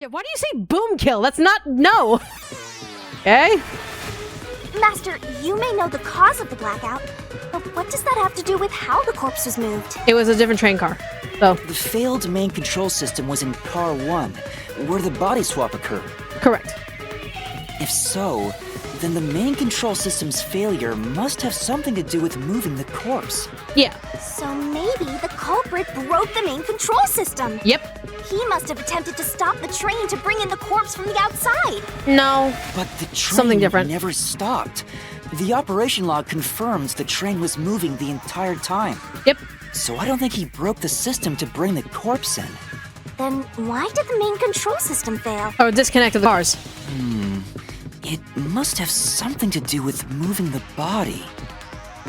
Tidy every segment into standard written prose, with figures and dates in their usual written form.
Why do you say boom kill? That's not... No! Okay? Master, you may know the cause of the blackout, but what does that have to do with how the corpse was moved? It was a different train car. So... The failed main control system was in car 1, where the body swap occurred. Correct. If so, then the main control system's failure must have something to do with moving the corpse. Yeah. So maybe the culprit broke the main control system. Yep. He must have attempted to stop the train to bring in the corpse from the outside. No. But the train Something different. never stopped. The operation log confirms the train was moving the entire time. Yep. So I don't think he broke the system to bring the corpse in. Then why did the main control system fail? Or disconnected the cars. It must have something to do with moving the body.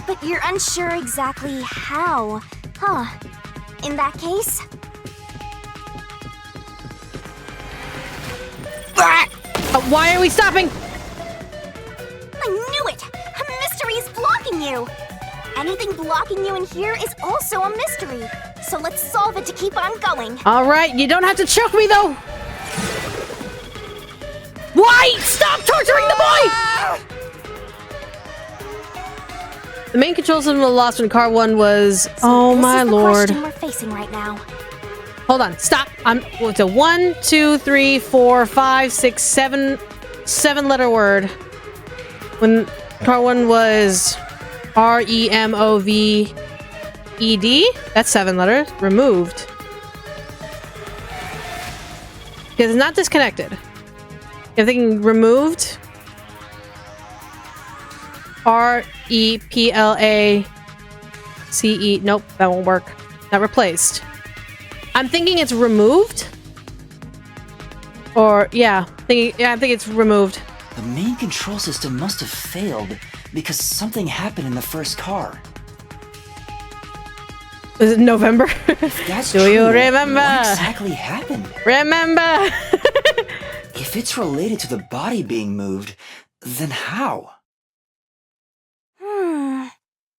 But you're unsure exactly how, huh? In that case... Why are we stopping? I knew it! A mystery is blocking you! Anything blocking you in here is also a mystery. So let's solve it to keep on going. Alright, you don't have to choke me though! Why? Stop torturing the boy! The main control system was lost when car 1 was... Oh my lord. This is the question we're facing right now. Hold on, stop. It's a 1, 2, 3, 4, 5, 6, 7 letter word. When car 1 was REMOVED, that's 7 letters, removed. Because it's not disconnected. You're thinking removed. REPLACE. Nope, that won't work. Not replaced. I'm thinking it's removed. Or I think it's removed. The main control system must have failed because something happened in the first car. Is it November? That's Do true, you remember? What exactly happened? Remember? If it's related to the body being moved, then how?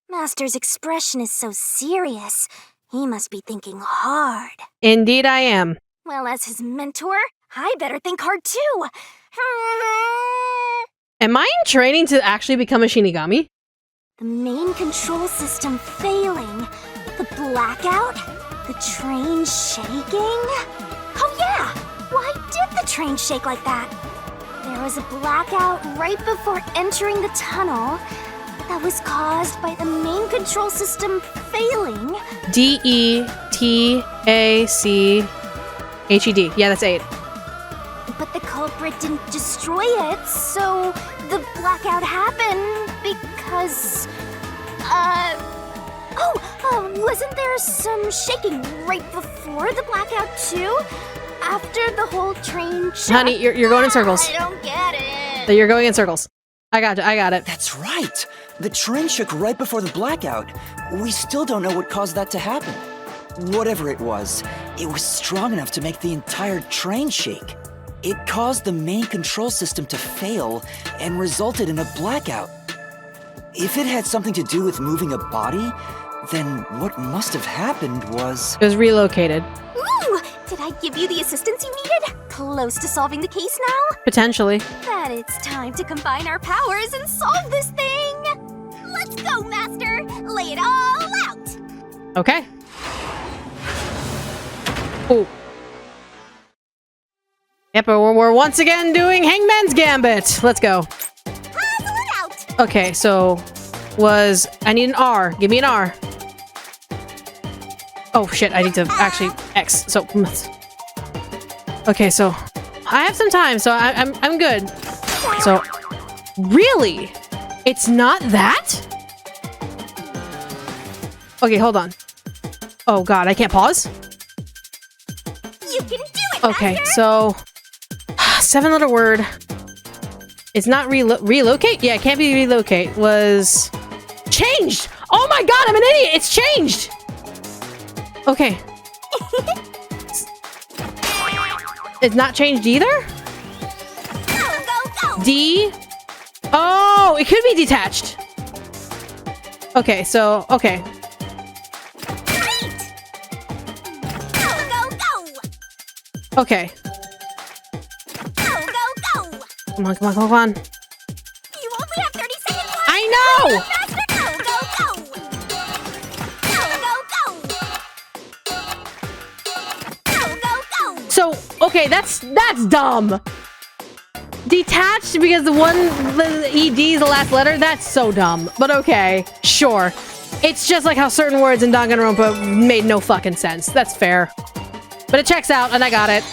Master's expression is so serious. He must be thinking hard. Indeed I am. Well, as his mentor, I better think hard too. Am I in training to actually become a Shinigami? The main control system failing. The blackout? The train shaking? Oh yeah! Why did the train shake like that? There was a blackout right before entering the tunnel that was caused by the main control system failing. DETACHED. Yeah, that's 8. But the culprit didn't destroy it, so the blackout happened because... wasn't there some shaking right before the blackout too? After the whole train shook? Honey, you're going in circles. I don't get it. You're going in circles. I got it. That's right! The train shook right before the blackout. We still don't know what caused that to happen. Whatever it was strong enough to make the entire train shake. It caused the main control system to fail and resulted in a blackout. If it had something to do with moving a body, then what must have happened was... It was relocated. Ooh! Did I give you the assistance you needed? Close to solving the case now? Potentially. Then it's time to combine our powers and solve this thing! Let's go, Master! Lay it all out! Okay. Ooh. Yep, we're once again doing Hangman's Gambit. Let's go. Puzzle it out! Okay, so I need an R. Give me an R. Oh shit, I need to actually X. So okay, so I have some time, so I'm good. So really? It's not that? Okay, hold on. Oh god, I can't pause? You can do it, Okay, Master! so 7 letter word. It's not relocate? Yeah, it can't be relocate. Was changed! Oh my god, I'm an idiot! It's changed! Okay. It's not changed either? Go! D? Oh, it could be detached. Okay, so, okay. Great! Go! Okay. Come on, come on, come on. You only have 30 seconds left. I know! Faster, go! So, okay, that's dumb. Detached because the ED is the last letter? That's so dumb. But okay, sure. It's just like how certain words in Danganronpa made no fucking sense. That's fair. But it checks out, and I got it.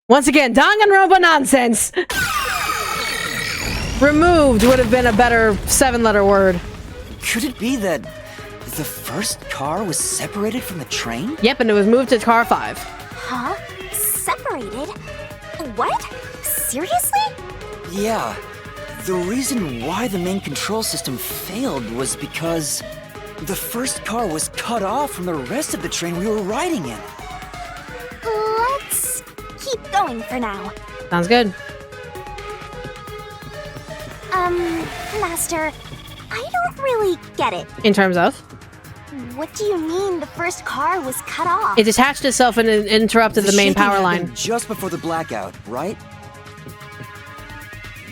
Once again, Danganronpa nonsense! Removed would have been a better 7-letter word. Could it be that the first car was separated from the train? Yep, and it was moved to car 5. Huh? Separated? What? Seriously? Yeah. The reason why the main control system failed was because the first car was cut off from the rest of the train we were riding in. Let's keep going for now. Sounds good. Master, I don't really get it. In terms of? What do you mean the first car was cut off? It detached itself and it interrupted the main shaking power happened line. just before the blackout, right?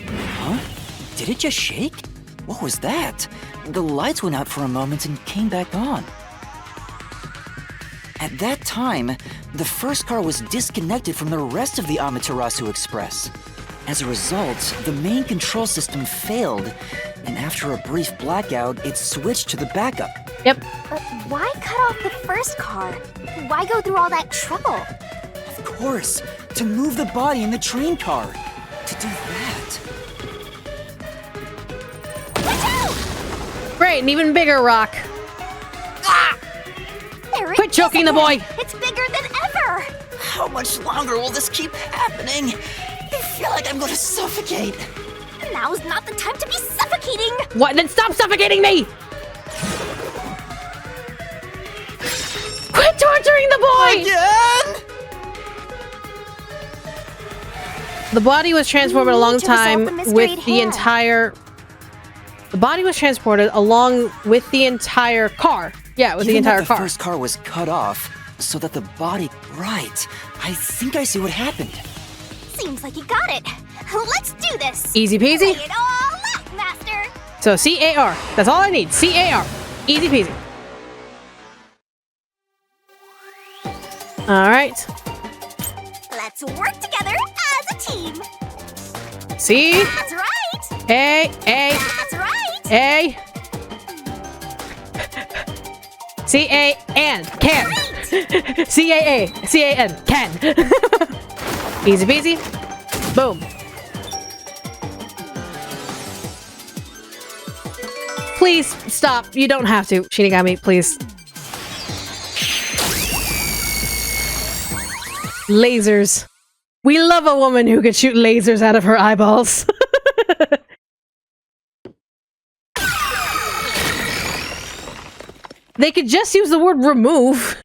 Huh? Did it just shake? What was that? The lights went out for a moment and came back on. At that time, the first car was disconnected from the rest of the Amaterasu Express. As a result, the main control system failed, and after a brief blackout, it switched to the backup. Yep. Why cut off the first car? Why go through all that trouble? Of course, to move the body in the train car. To do that. Watch out! Great, an even bigger rock. There it Quit choking is the boy! again. It's bigger than ever! How much longer will this keep happening? I feel like I'm gonna suffocate. Now's not the time to be suffocating! What? Then stop suffocating me! Quit torturing the boy! Again? The body was transported a long time with the entire... The body was transported along with the entire car. Yeah, with the entire car. The first car was cut off, so that the body... Right. I think I see what happened. Seems like you got it. Let's do this. Easy peasy. Lay it all out, Master. So C-A-R. That's all I need. C-A-R. Easy peasy. Alright. Let's work together as a team. C. That's right. A. A. That's right. A. C-A-N. Can. C-A-A. C-A-N. Can. Easy peasy. Boom. Please stop. You don't have to. Shinigami, please. Lasers. We love a woman who could shoot lasers out of her eyeballs. They could just use the word remove.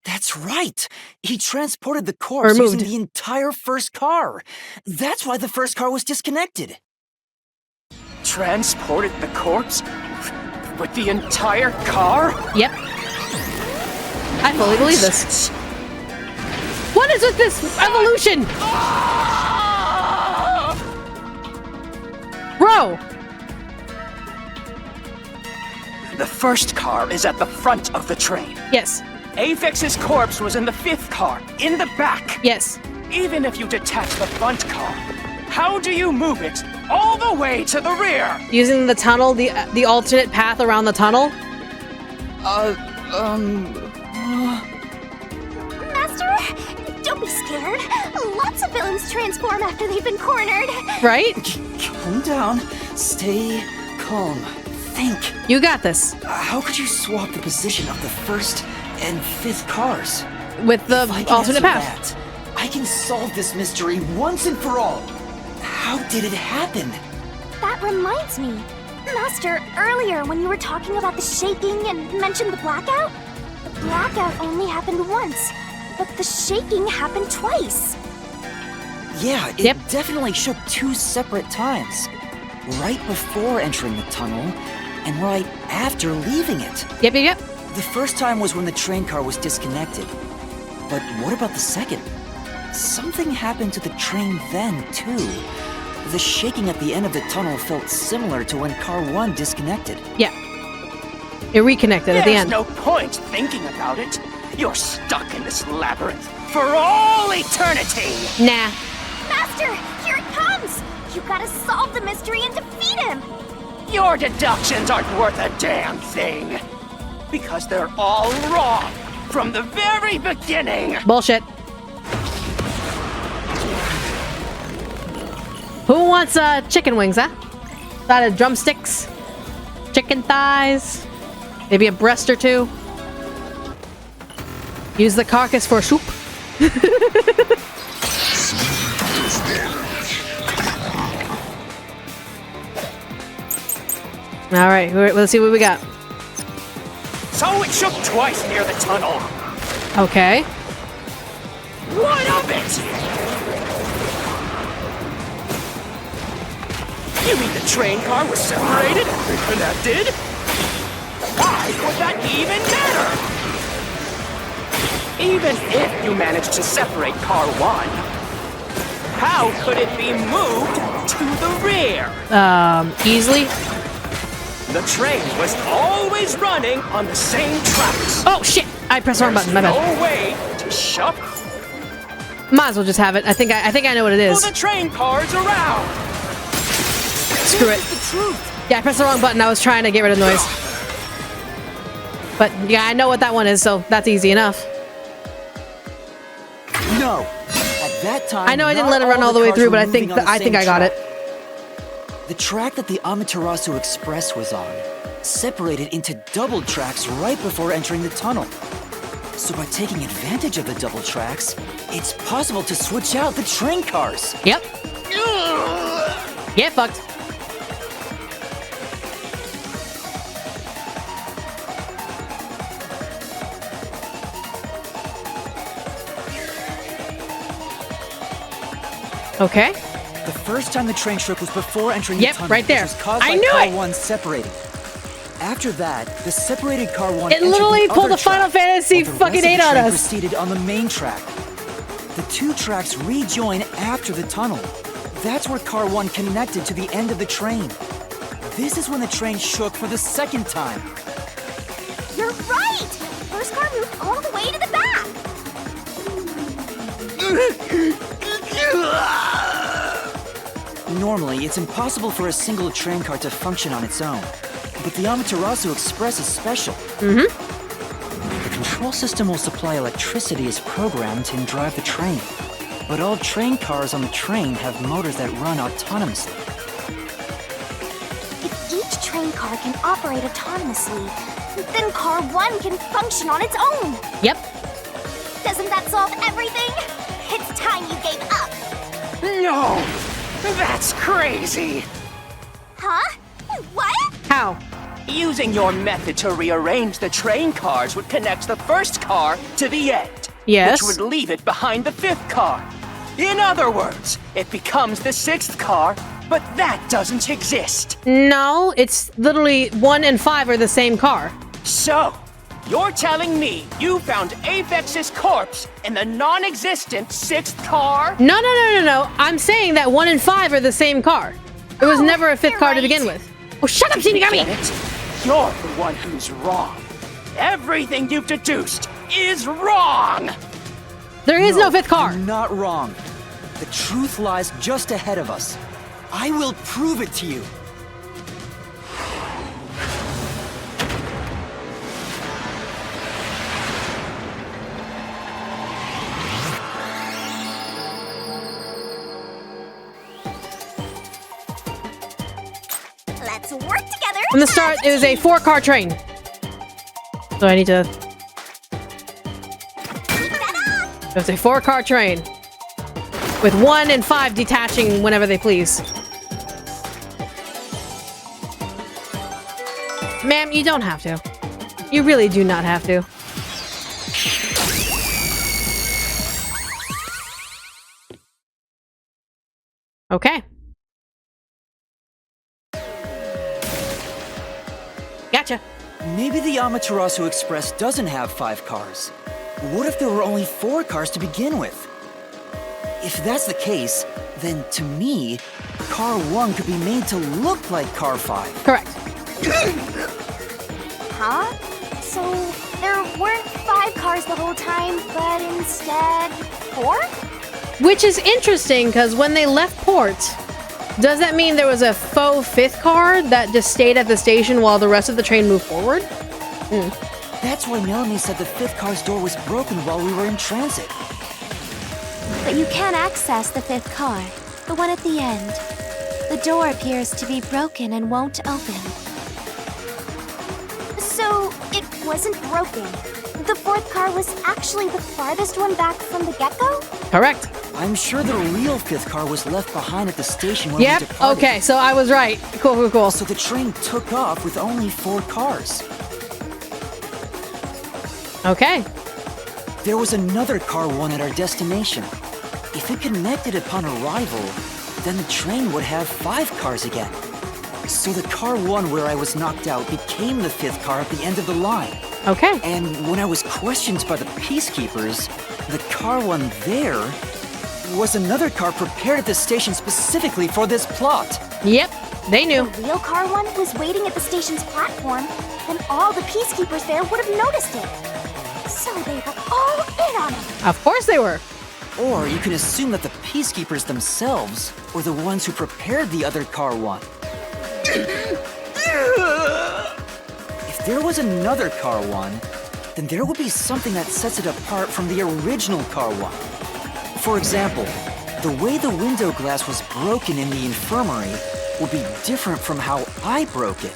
That's right. He transported the corpse using the entire first car. That's why the first car was disconnected. Transported the corpse? With the entire car? Yep. I fully believe this. What is with this evolution? Bro! The first car is at the front of the train. Yes. Avex's corpse was in the fifth car, in the back. Yes. Even if you detach the front car, how do you move it all the way to the rear? Using the tunnel, the alternate path around the tunnel? Master, don't be scared. Lots of villains transform after they've been cornered. Right? Calm down. Stay calm. Think. You got this. How could you swap the position of the first and fifth cars? With the If I can alternate answer path. that, I can solve this mystery once and for all. How did it happen? That reminds me. Master, earlier when you were talking about the shaking and mentioned the blackout, the blackout only happened once, but the shaking happened twice. Yeah, it definitely shook 2 separate times. Right before entering the tunnel, and right after leaving it. Yep. The first time was when the train car was disconnected. But what about the second? Something happened to the train then, too. The shaking at the end of the tunnel felt similar to when car 1 disconnected. Yeah. It reconnected at the end. There's no point thinking about it. You're stuck in this labyrinth for all eternity! Nah. Master, here it comes! You gotta solve the mystery and defeat him! Your deductions aren't worth a damn thing! Because they're all wrong from the very beginning! Bullshit. Who wants chicken wings, huh? Side of drumsticks? Chicken thighs? Maybe a breast or two? Use the carcass for soup? Alright, let's see what we got. So it shook twice near the tunnel. Okay. What of it? You mean the train car was separated and reconnected? Why would that even matter? Even if you managed to separate car 1, how could it be moved to the rear? Easily? The train was always running on the same tracks. Oh shit! I pressed the wrong button, my bad. No way to shove Might as well just have it. I think I know what it is. the train cars around. Screw it. Yeah, I pressed the wrong button. I was trying to get rid of noise. But yeah, I know what that one is, so that's easy enough. No. At that time, I know I didn't not let it run all the way cars through, were but I moving think on the I same got it. track. The track that the Amaterasu Express was on separated into double tracks right before entering the tunnel. So by taking advantage of the double tracks, it's possible to switch out the train cars. Yep. Get fucked. Okay. The first time the train shook was before entering Yep, the tunnel, right there. which was caused I by knew car it! 1 separating. After that, the separated car 1 It entered literally the pulled other a Final track, Fantasy while the fucking rest of 8 the on train us. proceeded on the main track. The two tracks rejoin after the tunnel. That's where car 1 connected to the end of the train. This is when the train shook for the second time. You're right! First car moved all the way to the back! Normally, it's impossible for a single train car to function on its own. But the Amaterasu Express is special. The control system will supply electricity as programmed and drive the train. But all train cars on the train have motors that run autonomously. If each train car can operate autonomously, then car 1 can function on its own! Yep. Doesn't that solve everything? It's time you gave up! No! That's crazy! Huh? What? How? Using your method to rearrange the train cars would connect the first car to the end. Yes. Which would leave it behind the 5th car. In other words, it becomes the 6th car, but that doesn't exist. No, it's literally 1 and 5 are the same car. So, you're telling me you found Aphex's corpse in the non-existent 6th car? No. I'm saying that 1 and 5 are the same car. There was never a 5th you're car to right. begin with. Oh, shut up, Shinigami! Get it? You're the one who's wrong. Everything you've deduced is wrong! There is no 5th car. You're not wrong. The truth lies just ahead of us. I will prove it to you. Let's work together! From the start, it was a 4-car train. So I need to... It was a 4-car train. With 1 and 5 detaching whenever they please. Ma'am, you don't have to. You really do not have to. Okay. Gotcha. Maybe the Amaterasu Express doesn't have 5 cars. What if there were only 4 cars to begin with? If that's the case, then to me, Car 1 could be made to look like Car 5. Correct. Huh? So there weren't 5 cars the whole time, but instead 4? Which is interesting, because when they left port, does that mean there was a faux 5th car that just stayed at the station while the rest of the train moved forward? That's why Melanie said the 5th car's door was broken while we were in transit. But you can't access the 5th car, the one at the end. The door appears to be broken and won't open. So it wasn't broken. The 4th car was actually the farthest one back from the get-go? Correct. I'm sure the real 5th car was left behind at the station when we Yep. departed. Okay, so I was right. Cool. So the train took off with only 4 cars. Okay. There was another Car 1 at our destination. If it connected upon arrival, then the train would have 5 cars again. So the Car 1 where I was knocked out became the 5th car at the end of the line. Okay. And when I was questioned by the peacekeepers, the Car 1 there was another car prepared at the station specifically for this plot. Yep. They knew. The real car one was waiting at the station's platform, and all the peacekeepers there would have noticed it. So they were all in on it. Of course they were. Or you can assume that the peacekeepers themselves were the ones who prepared the other Car 1. If there was another Car 1, then there would be something that sets it apart from the original Car 1. For example, the way the window glass was broken in the infirmary would be different from how I broke it.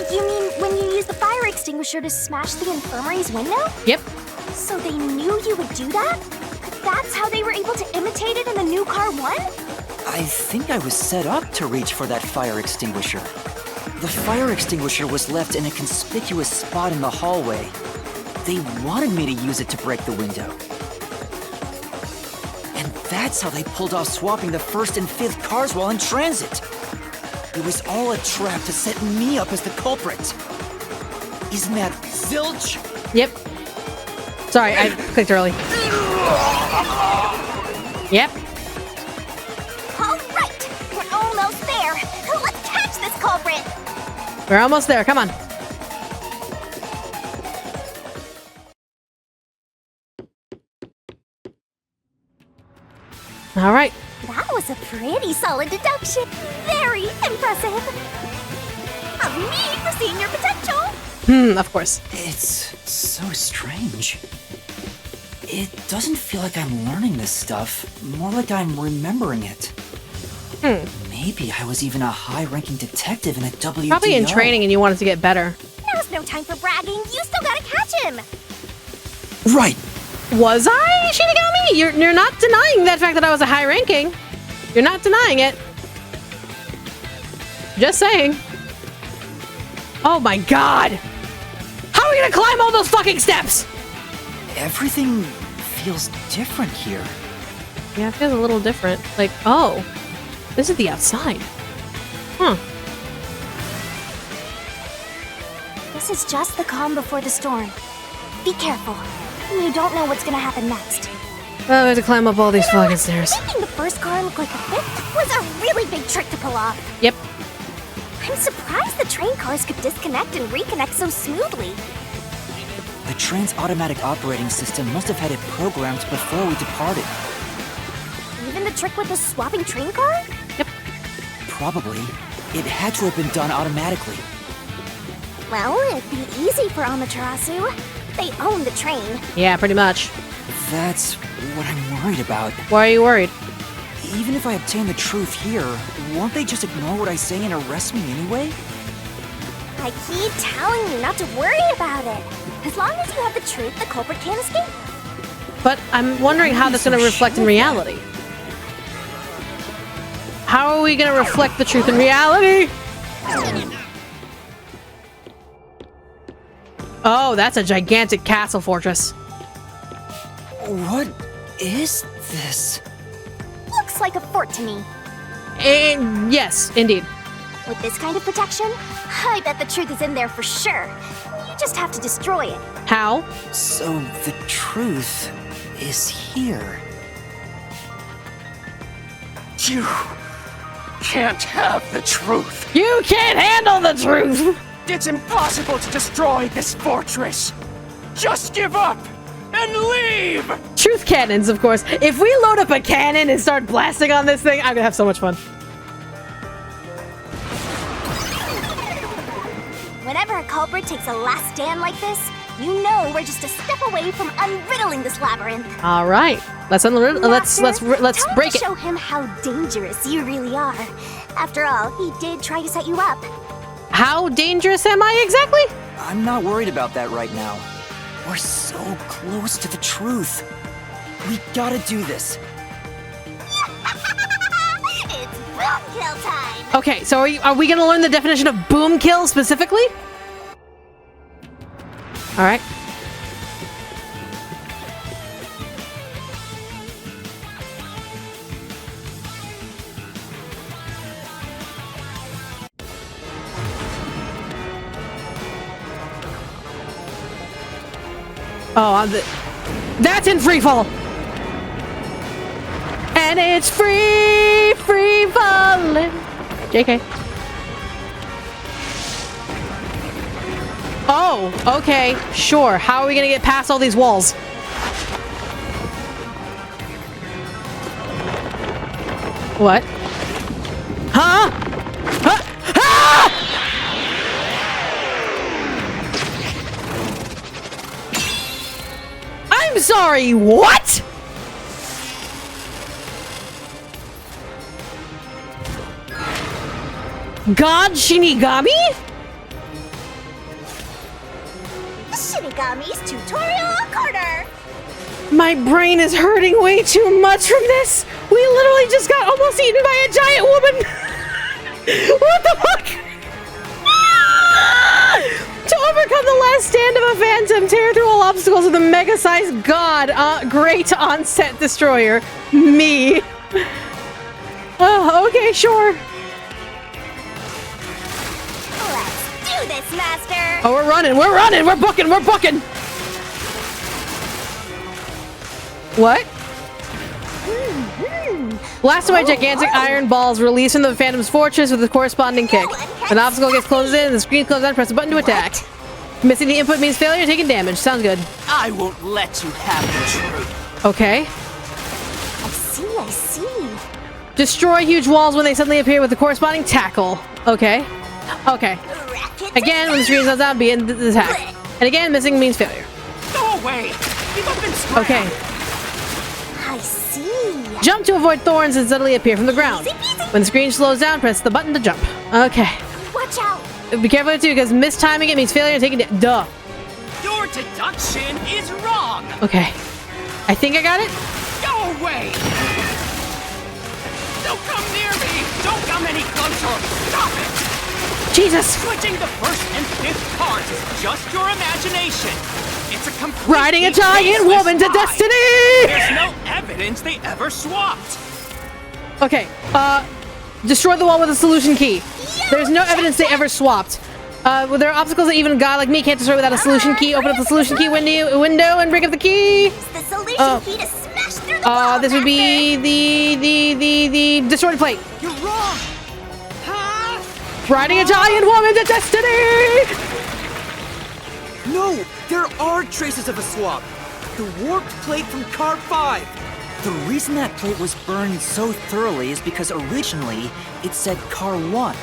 You mean when you used the fire extinguisher to smash the infirmary's window? Yep. So they knew you would do that? That's how they were able to imitate it in the new Car 1? I think I was set up to reach for that fire extinguisher. The fire extinguisher was left in a conspicuous spot in the hallway. They wanted me to use it to break the window. And that's how they pulled off swapping the 1st and 5th cars while in transit. It was all a trap to set me up as the culprit. Isn't that zilch? Yep. Sorry, I clicked early. Yep. All right, we're almost there. Let's catch this culprit. We're almost there. Come on. All right. That was a pretty solid deduction. Very impressive. Of me for seeing your potential. Of course. It's so strange. It doesn't feel like I'm learning this stuff, more like I'm remembering it. Maybe I was even a high-ranking detective in a WDO. Probably in training and you wanted to get better. Now's no time for bragging. You still gotta catch him. Right. Was I, Shinigami? You're not denying that fact that I was a high ranking. You're not denying it. Just saying. Oh my god! How are we gonna climb all those fucking steps? Everything feels different here. Yeah, it feels a little different. Like, oh, this is the outside. Huh. This is just the calm before the storm. Be careful. You don't know what's gonna happen next. Oh, we have to climb up all these fucking stairs. Making the 1st car look like the 5th was a really big trick to pull off. Yep. I'm surprised the train cars could disconnect and reconnect so smoothly. The train's automatic operating system must have had it programmed before we departed. Even the trick with the swapping train car? Yep. Probably. It had to have been done automatically. Well, it'd be easy for Amaterasu. They own the train. Yeah, pretty much. That's what I'm worried about. Why are you worried? Even if I obtain the truth here, won't they just ignore what I say and arrest me anyway? I keep telling you not to worry about it. As long as you have the truth, the culprit can't escape. But I'm wondering how that's going to reflect in reality. How are we going to reflect the truth in reality? Oh, that's a gigantic castle fortress. What is this? Looks like a fort to me. And yes, indeed. With this kind of protection, I bet the truth is in there for sure. You just have to destroy it. How? So the truth is here. You can't have the truth. You can't handle the truth! It's impossible to destroy this fortress. Just give up and leave! Truth cannons, of course. If we load up a cannon and start blasting on this thing, I'm gonna have so much fun. Whenever a culprit takes a last stand like this, you know we're just a step away from unriddling this labyrinth. All right, let's Time break to it. show him how dangerous you really are. After all, he did try to set you up. How dangerous am I exactly? I'm not worried about that right now. We're so close to the truth. We gotta do this. It's boom kill time. Okay, so are we gonna learn the definition of boom kill specifically? All right. Oh, that's in free fall. And it's free falling. JK. Oh, okay, sure. How are we gonna get past all these walls? What? Huh? Huh? Ah! I'm sorry, what? God Shinigami? Shinigami's tutorial corner. My brain is hurting way too much from this. We literally just got almost eaten by a giant woman. What the fuck? To overcome the last stand of a phantom, tear through all obstacles with a mega-sized god, great onset destroyer. Me. Oh, okay, sure. Let's do this, Master. Oh, we're booking. What? Blast away gigantic iron balls released from the Phantom's fortress with a corresponding kick. An obstacle gets closed in and the screen closes down, press the button to attack. Missing the input means failure, taking damage. Sounds good. I won't let you have the truth. Okay. I see. Destroy huge walls when they suddenly appear with the corresponding tackle. Okay. Okay. Again, when the screen goes down, begin the attack. And again, missing means failure. Go away! Give up and scrap! Okay. I see. Jump to avoid thorns that suddenly appear from the ground. When the screen slows down, press the button to jump. Okay. Watch out. Be careful too, because mistiming it means failure and taking duh. Your deduction is wrong! Okay. I think I got it. Go away! Don't come near me! Don't come any closer! Stop it! Jesus! Switching the first and fifth cards is just your imagination. It's a complete Riding a giant woman to destiny! There's no evidence they ever swapped. Okay, destroy the wall with a solution key. There's no evidence they ever swapped. Well, there are obstacles that even a guy like me can't destroy without a solution key. Open up the solution key window and break up the key. Use the solution key to smash through the wall, This would be the destroyed plate. You're wrong. Huh? Riding a giant woman to destiny! No, there are traces of a swap. The warped plate from Car 5. The reason that plate was burned so thoroughly is because originally it said Car 1.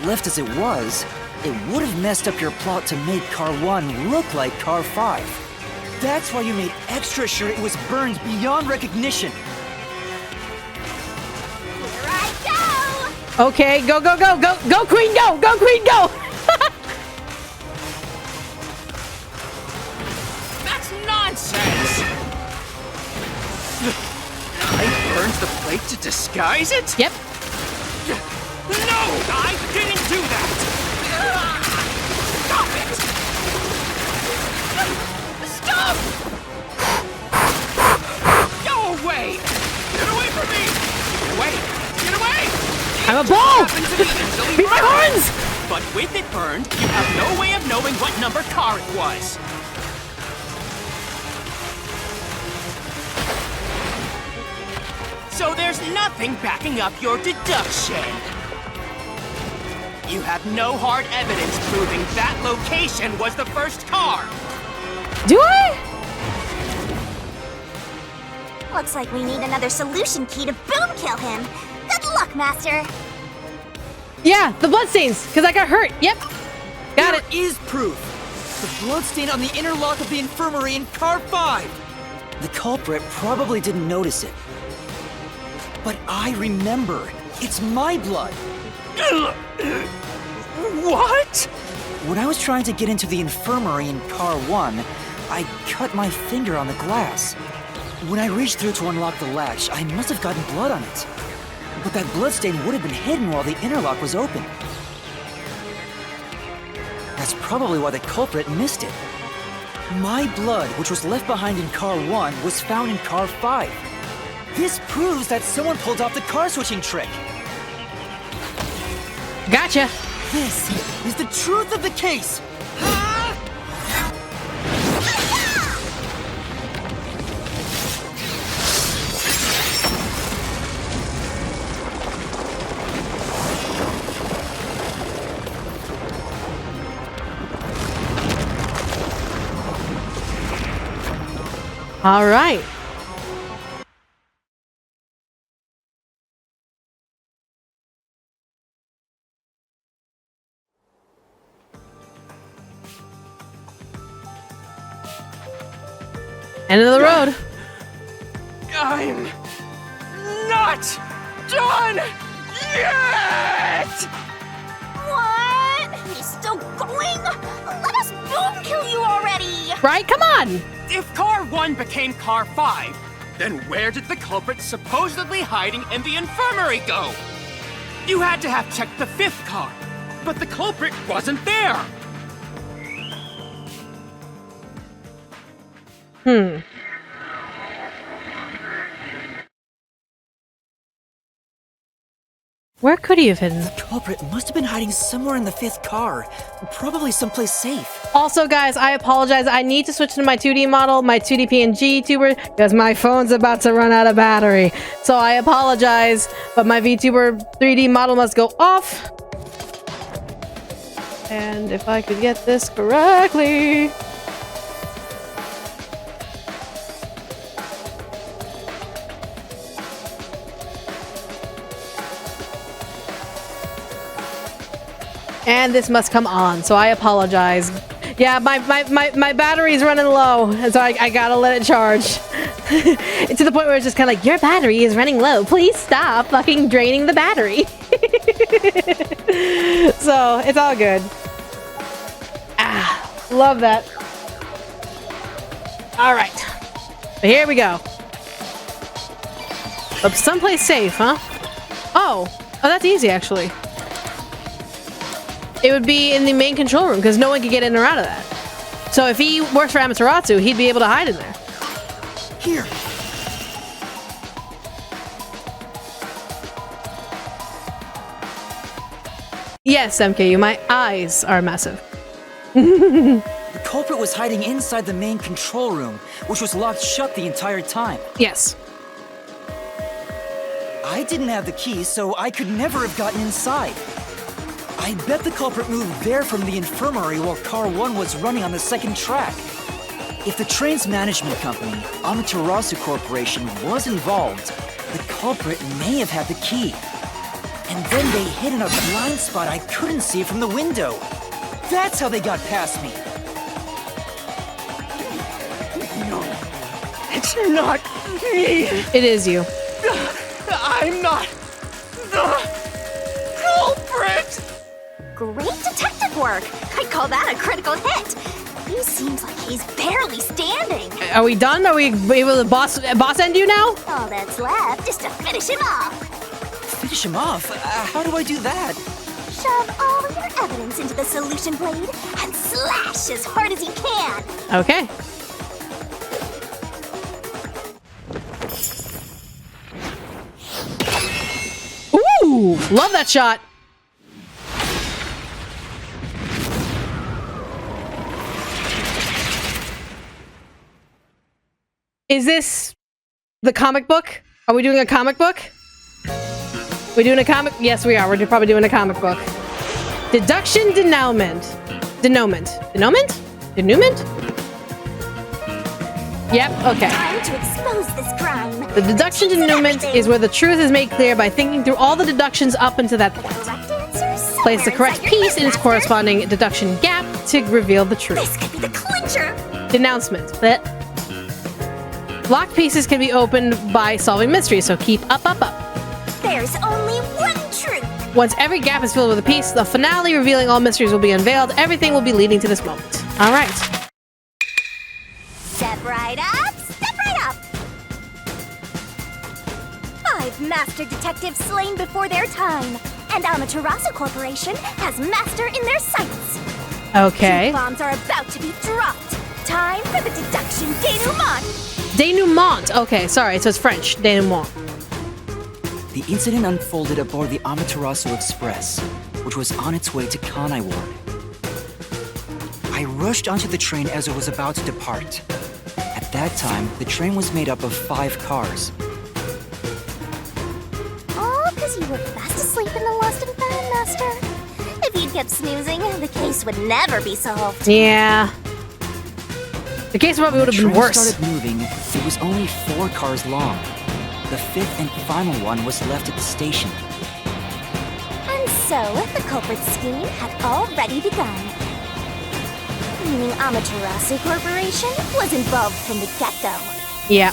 Left as it was, it would have messed up your plot to make Car 1 look like Car 5. That's why you made extra sure it was burned beyond recognition. Here I go. Okay, go, go, go, go, go, Queen, go, go, Queen, go! That's nonsense. I burned the plate to disguise it? Yep. No, I didn't do that. Stop it. Stop! Go away! Get away from me! Get away! Get away! I'm a ball! Happen to me until you Be my burns! But with it burned, you have no way of knowing what number car it was. So there's nothing backing up your deduction. You have no hard evidence proving that location was the first car. Do I? Looks like we need another solution key to boom kill him. Good luck, Master. Yeah, the bloodstains, because I got hurt. Yep. Got it. There is proof. The bloodstain on the inner lock of the infirmary in car 5. The culprit probably didn't notice it. But I remember. It's my blood. What? When I was trying to get into the infirmary in car 1, I cut my finger on the glass. When I reached through to unlock the latch, I must have gotten blood on it. But that bloodstain would have been hidden while the interlock was open. That's probably why the culprit missed it. My blood, which was left behind in car 1, was found in car 5. This proves that someone pulled off the car switching trick. Gotcha. This is the truth of the case. All right. End of the road. I'm not done yet! What? He's still going? Let us boom kill you already! Right? Come on. If car 1 became car 5, then where did the culprit supposedly hiding in the infirmary go? You had to have checked the 5th car, but the culprit wasn't there. Where could he have hidden? The culprit must have been hiding somewhere in the 5th car. Probably someplace safe. Also, guys, I apologize. I need to switch to my 2D model, my 2D PNG tuber, because my phone's about to run out of battery. So I apologize, but my VTuber 3D model must go off. And if I could get this correctly... And this must come on, so I apologize. Yeah, my battery's running low, and so I gotta let it charge. It's to the point where it's just kind of like, your battery is running low. Please stop fucking draining the battery. So, it's all good. Ah, love that. All right. But here we go. Up someplace safe, huh? Oh, that's easy, actually. It would be in the main control room, because no one could get in or out of that. So if he works for Amaterasu, he'd be able to hide in there. Here. Yes, MKU, my eyes are massive. The culprit was hiding inside the main control room, which was locked shut the entire time. Yes. I didn't have the key, so I could never have gotten inside. I bet the culprit moved there from the infirmary while car 1 was running on the 2nd track. If the train's management company, Amaterasu Corporation, was involved, the culprit may have had the key. And then they hid in a blind spot I couldn't see from the window. That's how they got past me. No, it's not me. It is you. I'm not the culprit. Great detective work! I'd call that a critical hit! He seems like he's barely standing. Are we done? Are we able to boss end you now? All that's left is to finish him off. Finish him off? How do I do that? Shove all your evidence into the solution blade and slash as hard as you can. Okay. Ooh, love that shot. Is this the comic book? Are we doing a comic book? We doing a comic? Yes, we are. We're probably doing a comic book. Deduction, denouement. Denouement. Denouement? Denouement? Yep, okay. Time to expose this crime. The deduction denouement is where the truth is made clear by thinking through all the deductions up until that point. Correct answer Place the correct somewhere inside your piece in its head, corresponding deduction gap to reveal the truth. This could be the clincher. Denouncement. Blech. Locked pieces can be opened by solving mysteries, so keep up, up, up. There's only one truth. Once every gap is filled with a piece, the finale revealing all mysteries will be unveiled. Everything will be leading to this moment. All right. Step right up, step right up. 5 master detectives slain before their time, and Amaterasu Corporation has master in their sights. Okay. 2 bombs are about to be dropped. Time for the deduction denouement. Denouement. Okay, sorry, so it's French. Denouement. The incident unfolded aboard the Amaterasu Express, which was on its way to Kanai Ward. I rushed onto the train as it was about to depart. At that time, the train was made up of 5 cars. All because you were fast asleep in the lost and found, Master. If you'd kept snoozing, the case would never be solved. Yeah. The case probably would have been When the train worse. started moving, it was only 4 cars long. The 5th and final one was left at the station. And so, the culprit scheme had already begun. Meaning Amaterasu Corporation was involved from the get-go. Yeah.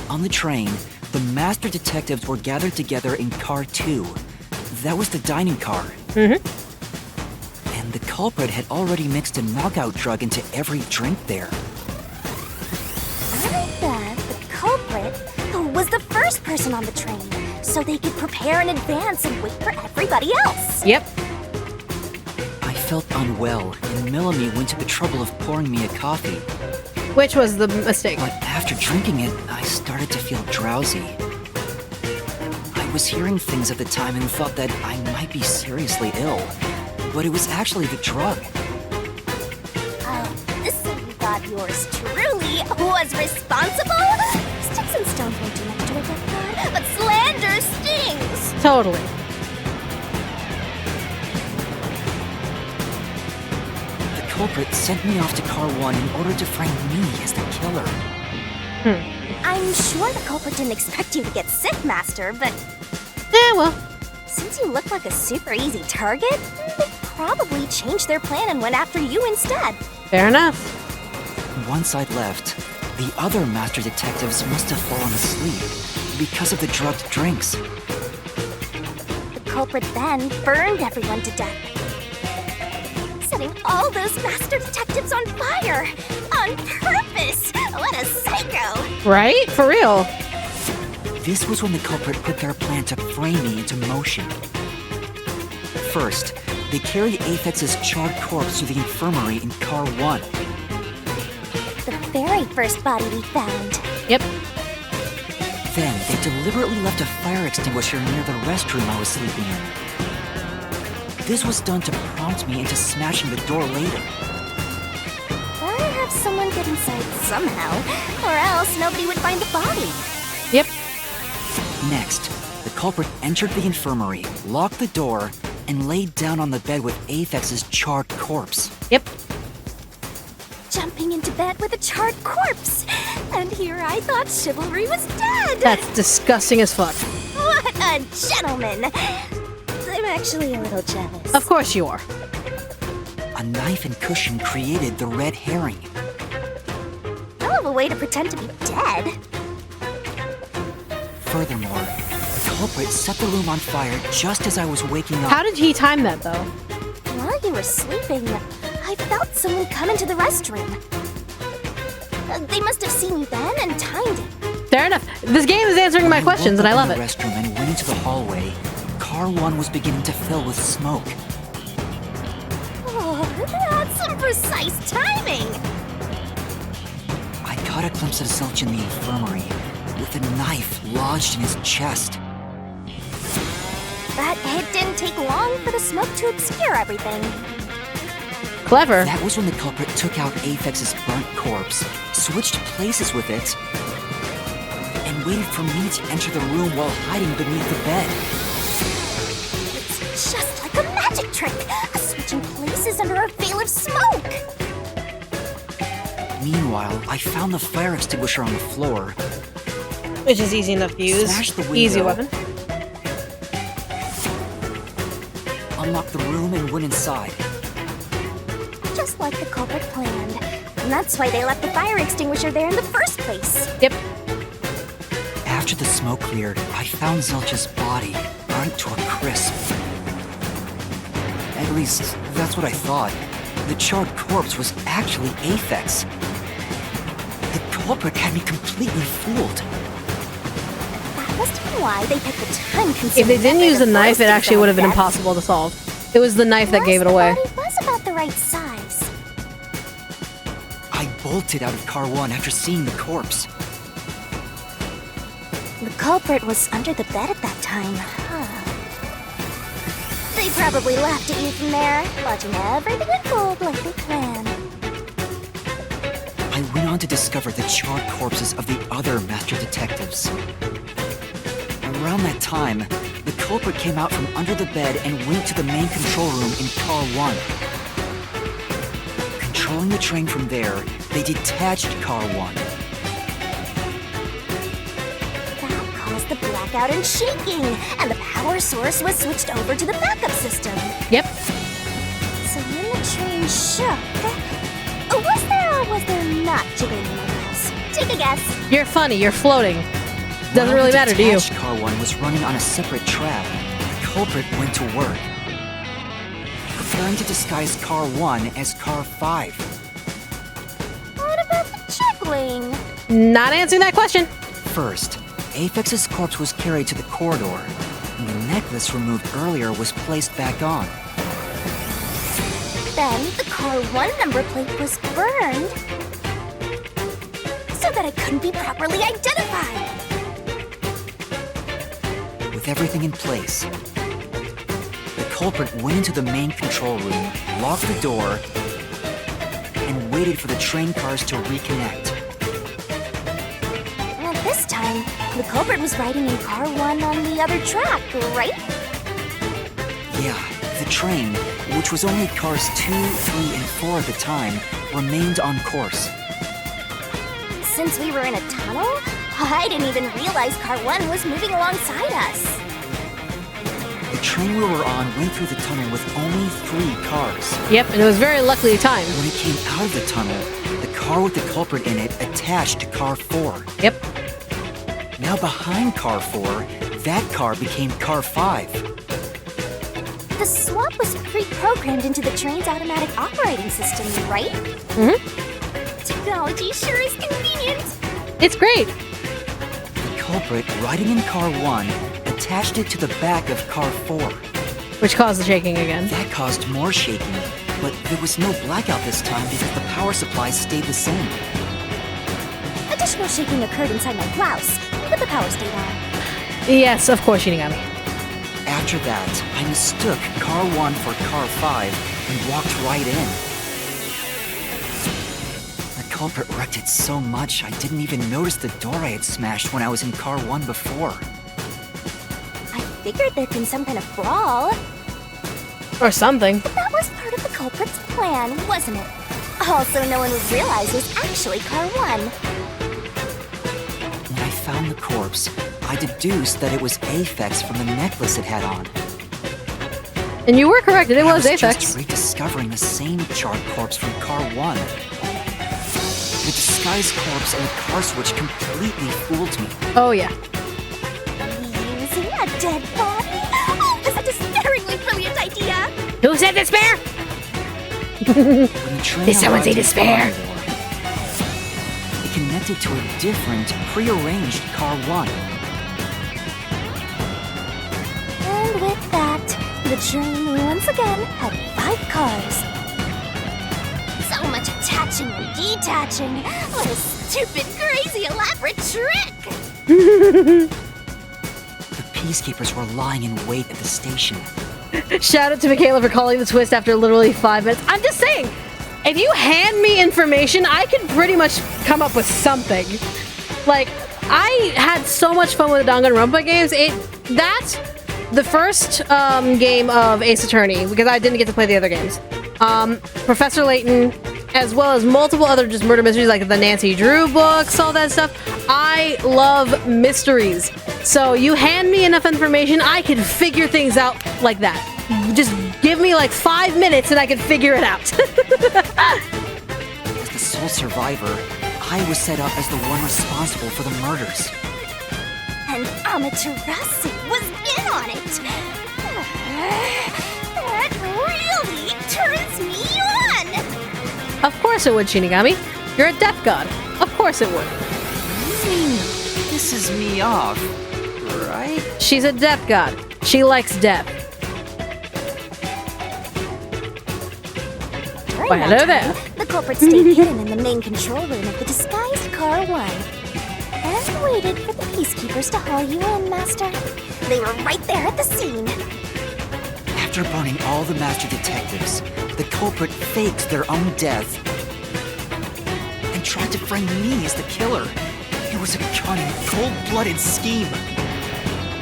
On the train, the master detectives were gathered together in car 2. That was the dining car. Mm-hmm. And the culprit had already mixed a knockout drug into every drink there. I bet the culprit was the first person on the train, so they could prepare in advance and wait for everybody else. Yep. I felt unwell, and Melanie went to the trouble of pouring me a coffee. Which was the mistake. But after drinking it, I started to feel drowsy. I was hearing things at the time and thought that I might be seriously ill. But it was actually the drug. Oh, so you thought yours truly was responsible? Sticks and stones won't do much to a good god, but slander stings! Totally. The culprit sent me off to car 1 in order to frame me as the killer. I'm sure the culprit didn't expect you to get sick, Master, but Yeah, well. since you look like a super easy target, they probably changed their plan and went after you instead. Fair enough. Once I'd left, the other master detectives must have fallen asleep because of the drugged drinks. The culprit then burned everyone to death, setting all those master detectives on fire on purpose. What a psycho! Right? For real. This was when the culprit put their plan to frame me into motion. First, they carried Apex's charred corpse to the infirmary in car 1. The very first body we found. Yep. Then, they deliberately left a fire extinguisher near the restroom I was sleeping in. This was done to prompt me into smashing the door later. Gotta have someone get inside somehow, or else nobody would find the body. Yep. Next, the culprit entered the infirmary, locked the door, and laid down on the bed with Apex's charred corpse. Yep. Jumping into bed with a charred corpse. And here I thought chivalry was dead. That's disgusting as fuck. What a gentleman. I'm actually a little jealous. Of course you are. A knife and cushion created the red herring. Hell of a way to pretend to be dead. Furthermore, the culprit set the room on fire just as I was waking up. How did he time that, though? While you were sleeping, I felt someone come into the restroom. They must have seen you then and timed it. Fair enough. This game is answering my questions, and I love in it. the restroom and went into the hallway. Car 1 was beginning to fill with smoke. Oh, that's some precise timing. I caught a glimpse of Zilch in the infirmary, with a knife lodged in his chest. But it didn't take long for the smoke to obscure everything. Clever. That was when the culprit took out Aphex's burnt corpse, switched places with it, and waited for me to enter the room while hiding beneath the bed. It's just like a magic trick! A switching places under a veil of smoke! Meanwhile, I found the fire extinguisher on the floor. Which is easy enough to use. Smashed the window. Easy weapon. Unlocked the room and went inside. Just like the culprit planned. And that's why they left the fire extinguisher there in the first place. Yep. After the smoke cleared, I found Zelch's body, burnt to a crisp. At least, that's what I thought. The charred corpse was actually Aphex. The culprit had me completely fooled. That must have been why they picked the time-consuming If they didn't method use the of knife, it roasting actually would have been Zelch. impossible to solve. It was the knife that gave it away. The body was about the right size. I bolted out of car 1 after seeing the corpse. The culprit was under the bed at that time, huh? They probably laughed at you from there, watching everything unfold like they planned. I went on to discover the charred corpses of the other master detectives. Around that time, the culprit came out from under the bed and went to the main control room in car 1. Controlling the train from there, they detached car 1. That caused the blackout and shaking, and the power source was switched over to the backup system. Yep. So when the train shook, was there not jiggling in my house? Take a guess. You're funny. You're floating. Doesn't While really the matter to you. detached car 1 was running on a separate track, the culprit went to work, preparing to disguise car 1 as car 5. What about the jiggling? Not answering that question. First, Aphex's corpse was carried to the corridor, and the necklace removed earlier was placed back on. Then the car 1 number plate was burned so that it couldn't be properly identified. With everything in place, the culprit went into the main control room, locked the door, and waited for the train cars to reconnect. And at this time, the culprit was riding in car 1 on the other track, right? Yeah, the train, which was only cars 2, 3, and 4 at the time, remained on course. Since we were in a tunnel, I didn't even realize car 1 was moving alongside us. The train we were on went through the tunnel with only 3 cars. Yep, and it was very luckily timed. When it came out of the tunnel, the car with the culprit in it attached to car 4. Yep. Now behind car 4, that car became car 5. The swap was pre-programmed into the train's automatic operating system, right? Mm-hmm. Technology sure is convenient. It's great. The culprit, riding in car 1, attached it to the back of car 4. Which caused the shaking again. That caused more shaking, but there was no blackout this time because the power supply stayed the same. Additional shaking occurred inside my blouse, but the power stayed on. Yes, of course, Shinigami. After that, I mistook car 1 for car 5 and walked right in. The culprit wrecked it so much I didn't even notice the door I had smashed when I was in car 1 before. I figured there'd been some kind of brawl, Or something. but that was part of the culprit's plan, wasn't it? Also, no one would realize it was actually car 1. When I found the corpse, I deduced that it was Aphex from the necklace it had on. And you were correct, it I was just Aphex. rediscovering the same charred corpse from car 1. The disguised corpse and the car switch completely fooled me. Oh, yeah. Using a dead body? Oh, this is a despairingly brilliant idea! Who said despair? When the train Did someone say arrived in despair? Fluffle, it connected to a different, pre-arranged car 1. And with that, the train once again had 5 cars. So much attaching and detaching. What a stupid, crazy, elaborate trick! The peacekeepers were lying in wait at the station. Shout out to Michaela for calling the twist after literally 5 minutes. I'm just saying, If you hand me information, I can pretty much come up with something. Like, I had so much fun with the Danganronpa games. That's the first game of Ace Attorney, because I didn't get to play the other games. Professor Layton, as well as multiple other just murder mysteries like the Nancy Drew books, all that stuff. I love mysteries. So you hand me enough information, I can figure things out like that. Just give me like 5 minutes and I can figure it out. As the sole survivor, I was set up as the one responsible for the murders. And Amaterasu was in on it. That really turns me on. Of course it would, Shinigami. You're a death god. Of course it would. This is me off, right? She's a death god. She likes death. During Well, hello that there. time, the culprit stayed hidden in the main control room of the disguised Car 1. And waited for the peacekeepers to haul you in, Master. They were right there at the scene. After burning all the master detectives, the culprit faked their own death and tried to frame me as the killer. It was a cunning, cold-blooded scheme.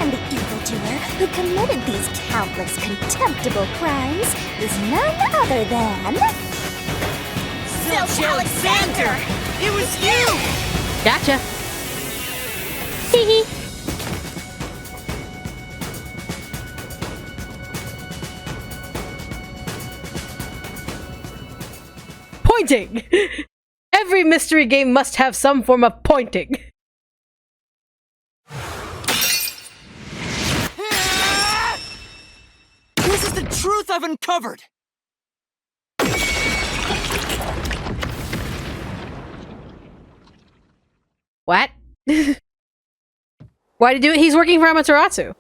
And the evildoer who committed these countless contemptible crimes is none other than... Zilch Alexander! It was you! Gotcha. Hee Pointing! Every mystery game must have some form of pointing. This is the truth I've uncovered! What? Why'd he do it? He's working for Amaterasu.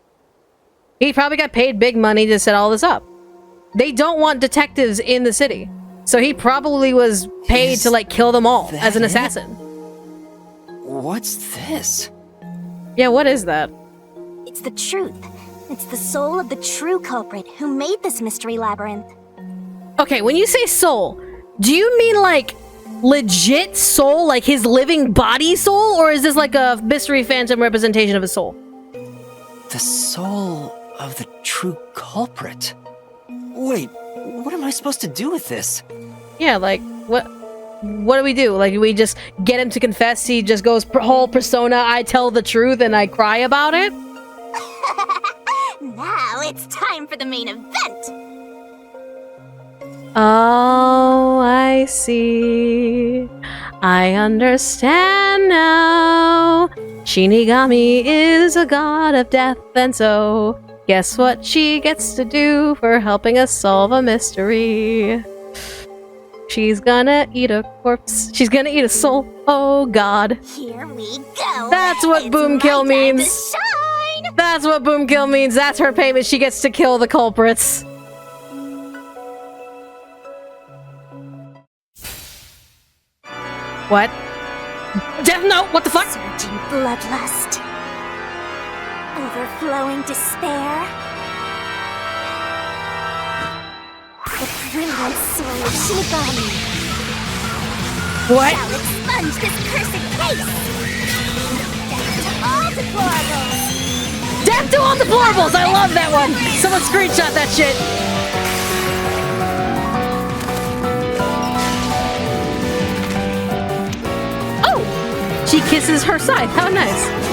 He probably got paid big money to set all this up. They don't want detectives in the city. So he probably was paid to, like, kill them all as an assassin. What's this? Yeah, what is that? It's the truth. It's the soul of the true culprit who made this mystery labyrinth. Okay, when you say soul, do you mean, like, legit soul? Like his living body soul? Or is this like a mystery phantom representation of his soul? The soul of the true culprit? Wait, what am I supposed to do with this? Yeah, like, what do we do? Like, we just get him to confess? He just goes whole persona, I tell the truth and I cry about it? Now it's time for the main event! Oh, I see. I understand now. Shinigami is a god of death, and so guess what she gets to do for helping us solve a mystery? She's gonna eat a corpse. She's gonna eat a soul. Oh god. Here we go! That's what It's boom my kill time means. to shine! That's what boom kill means. That's her payment. She gets to kill the culprits. What? Death Note? What the fuck? Surging bloodlust. Overflowing despair. The brilliant soul of Shinigami What? shall expunge this cursed case. Death to all deplorables. Death to all deplorables! I love that one! Someone screenshot that shit. Oh! She kisses her side. How nice.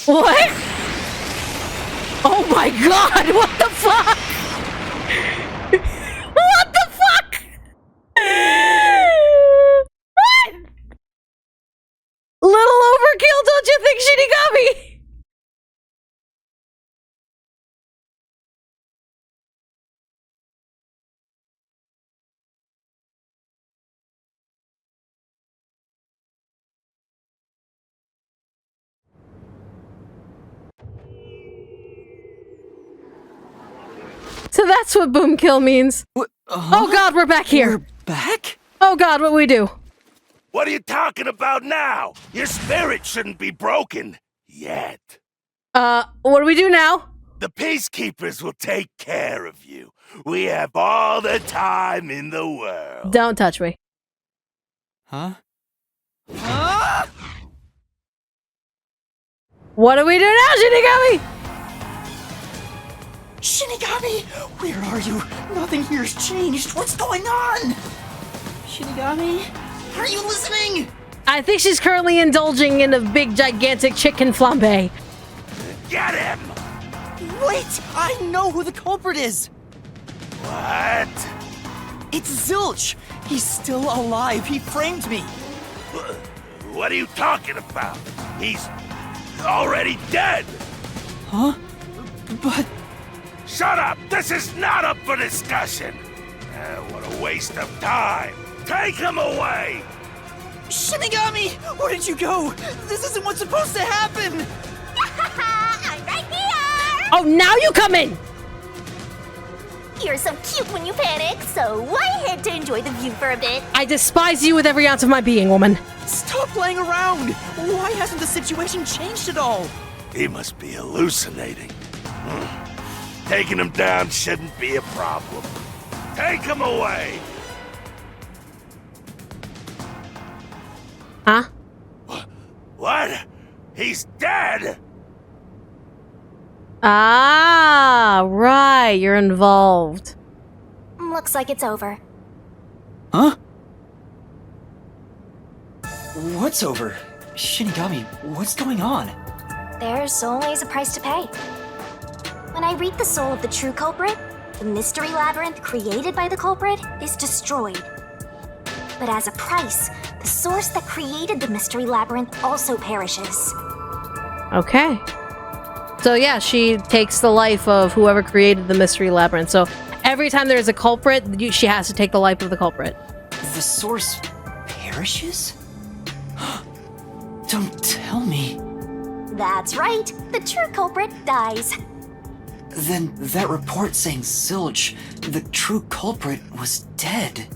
What? Oh my god, what the fuck? What the fuck? So that's what boom kill means. Oh god, we're back here. We're back? Oh god, what we do? What are you talking about now? Your spirit shouldn't be broken. Yet. What do we do now? The peacekeepers will take care of you. We have all the time in the world. Don't touch me. Huh? What do we do now, Shinigami? Shinigami! Where are you? Nothing here's changed. What's going on? Shinigami? Are you listening? I think she's currently indulging in a big, gigantic chicken flambe. Get him! Wait! I know who the culprit is! What? It's Zilch! He's still alive. He framed me. What are you talking about? He's already dead. Huh? But... Shut up! This is not up for discussion. What a waste of time. Take him away! Shinigami! Where did you go? This isn't what's supposed to happen! I'm right here! Oh, now you come in! You're so cute when you panic, so why head to enjoy the view for a bit? I despise you with every ounce of my being, woman. Stop playing around! Why hasn't the situation changed at all? He must be hallucinating. Taking him down shouldn't be a problem. Take him away! Huh? What? He's dead? Ah, right, you're involved. Looks like it's over. Huh? What's over? Shinigami, what's going on? There's always a price to pay. When I reap the soul of the true culprit, the mystery labyrinth created by the culprit is destroyed. But as a price, the source that created the mystery labyrinth also perishes. Okay. So yeah, she takes the life of whoever created the mystery labyrinth. So every time there's a culprit, she has to take the life of the culprit. The source perishes? Don't tell me. That's right, the true culprit dies. Then that report saying Zilch, the true culprit, was dead.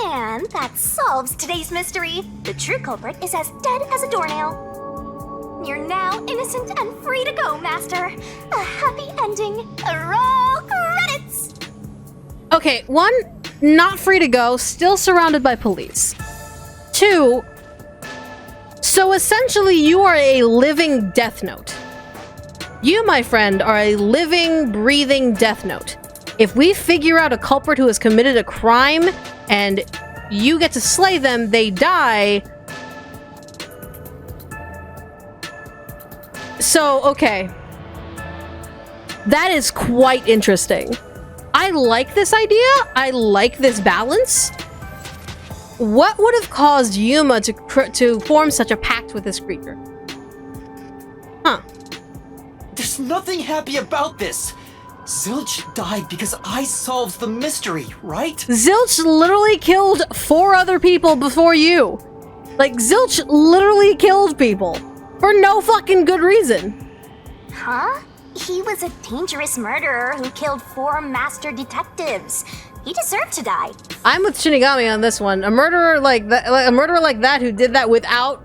And that solves today's mystery. The true culprit is as dead as a doornail. You're now innocent and free to go, Master. A happy ending. Roll credits! Okay, 1, not free to go, still surrounded by police. 2, so essentially you are a living Death Note. You, my friend, are a living, breathing Death Note. If we figure out a culprit who has committed a crime and you get to slay them, they die. So, okay. That is quite interesting. I like this idea. I like this balance. What would have caused Yuma to form such a pact with this creature? Huh. There's nothing happy about this. Zilch died because I solved the mystery, right? Zilch literally killed 4 other people before you. Like, Zilch literally killed people. For no fucking good reason. Huh? He was a dangerous murderer who killed 4 master detectives. He deserved to die. I'm with Shinigami on this one. A murderer like that who did that without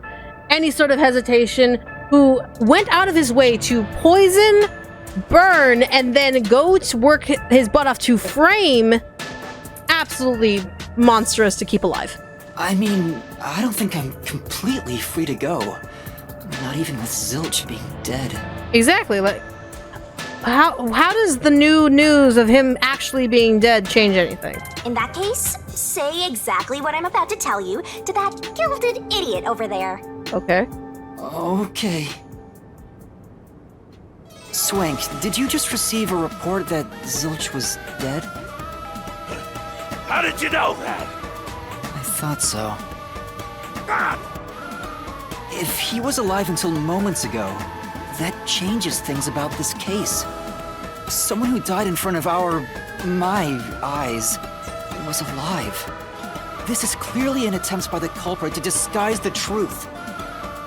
any sort of hesitation, who went out of his way to poison, burn, and then go to work his butt off to frame, absolutely monstrous to keep alive. I mean, I don't think I'm completely free to go. Not even with Zilch being dead. Exactly. Like, how does the new news of him actually being dead change anything? In that case, say exactly what I'm about to tell you to that gilded idiot over there. Okay. Okay. Swank, did you just receive a report that Zilch was dead? How did you know that? I thought so. Ah! If he was alive until moments ago, that changes things about this case. Someone who died in front of my eyes, was alive. This is clearly an attempt by the culprit to disguise the truth.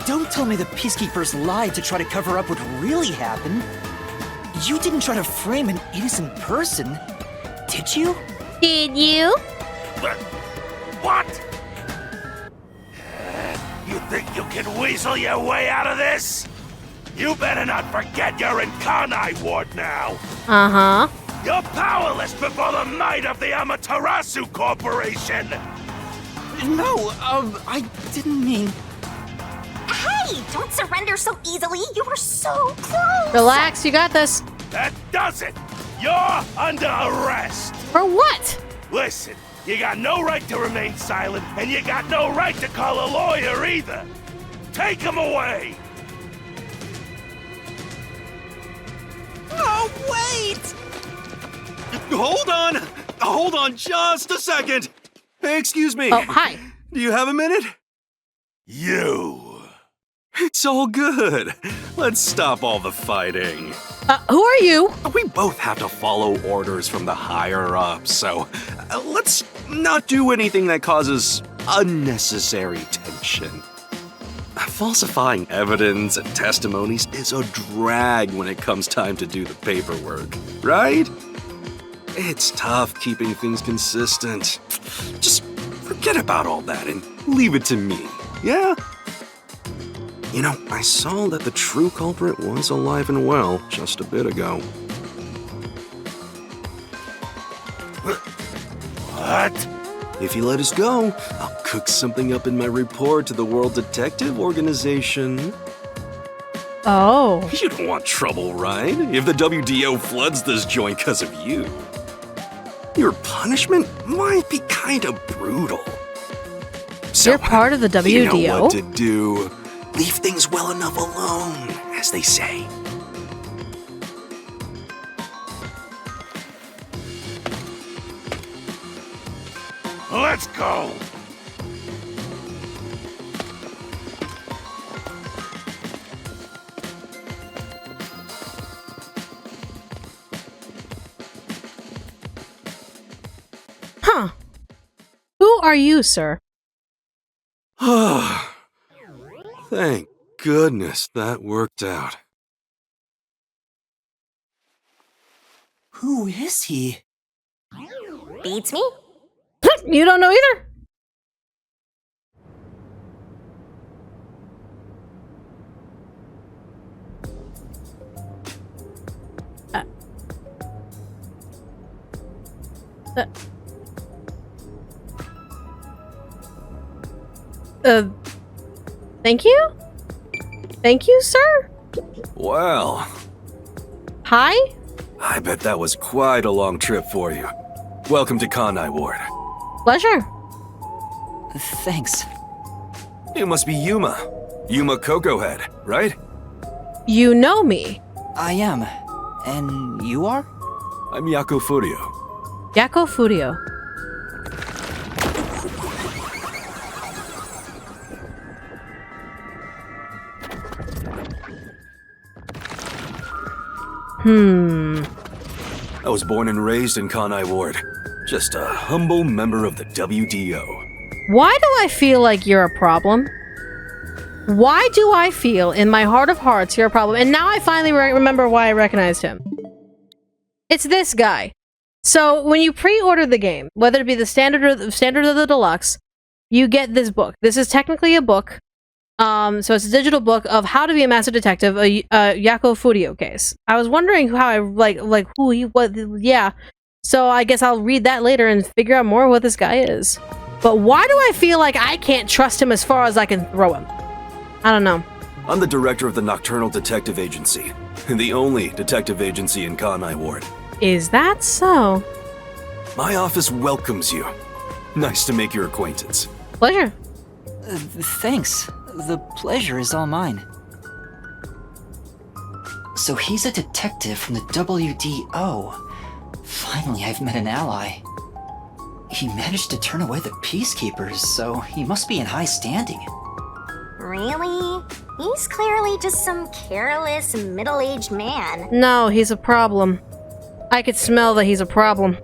Don't tell me the peacekeepers lied to try to cover up what really happened. You didn't try to frame an innocent person, did you? Did you? What? You think you can weasel your way out of this? You better not forget you're in Kanai Ward now. Uh-huh. You're powerless before the might of the Amaterasu Corporation. No, I didn't mean... Hey, don't surrender so easily. You were so close. Relax, you got this. That does it. You're under arrest. For what? Listen, you got no right to remain silent, and you got no right to call a lawyer either. Take him away. Oh, wait! Hold on just a second. Hey, excuse me. Oh, hi. Do you have a minute? You. It's all good. Let's stop all the fighting. Who are you? We both have to follow orders from the higher-ups, so let's not do anything that causes unnecessary tension. Falsifying evidence and testimonies is a drag when it comes time to do the paperwork, right? It's tough keeping things consistent. Just forget about all that and leave it to me, yeah? You know, I saw that the true culprit was alive and well just a bit ago. What? If you let us go, I'll cook something up in my report to the World Detective Organization. Oh. You don't want trouble, right? If the WDO floods this joint because of you. Your punishment might be kind of brutal. So, You're part of the WDO? You know what to do. Leave things well enough alone, as they say. Let's go. Huh. Who are you, sir? Thank goodness that worked out. Who is he? Beats me? You don't know either? Thank you? Thank you, sir? Well, Hi? I bet that was quite a long trip for you. Welcome to Kanai Ward. Pleasure. Thanks. You must be Yuma. Yuma Cocoa Head, right? You know me. I am. And you are? I'm Yako Furio. Yako Furio. I was born and raised in Kanai Ward. Just a humble member of the WDO. Why do I feel like you're a problem? Why do I feel in my heart of hearts you're a problem? And now I finally remember why I recognized him. It's this guy. So when you pre-order the game, whether it be the standard or the deluxe, you get this book. This is technically a book. So it's a digital book of how to be a master detective, a Yako Furio case. I was wondering how I like who he was. Yeah. So I guess I'll read that later and figure out more what this guy is. But why do I feel like I can't trust him as far as I can throw him? I don't know. I'm the director of the Nocturnal Detective Agency, the only detective agency in Kanai Ward. Is that so? My office welcomes you. Nice to make your acquaintance. Pleasure. Thanks. The pleasure is all mine. So he's a detective from the WDO. Finally, I've met an ally. He managed to turn away the peacekeepers, so he must be in high standing. Really? He's clearly just some careless, middle-aged man. No, he's a problem. I could smell that he's a problem.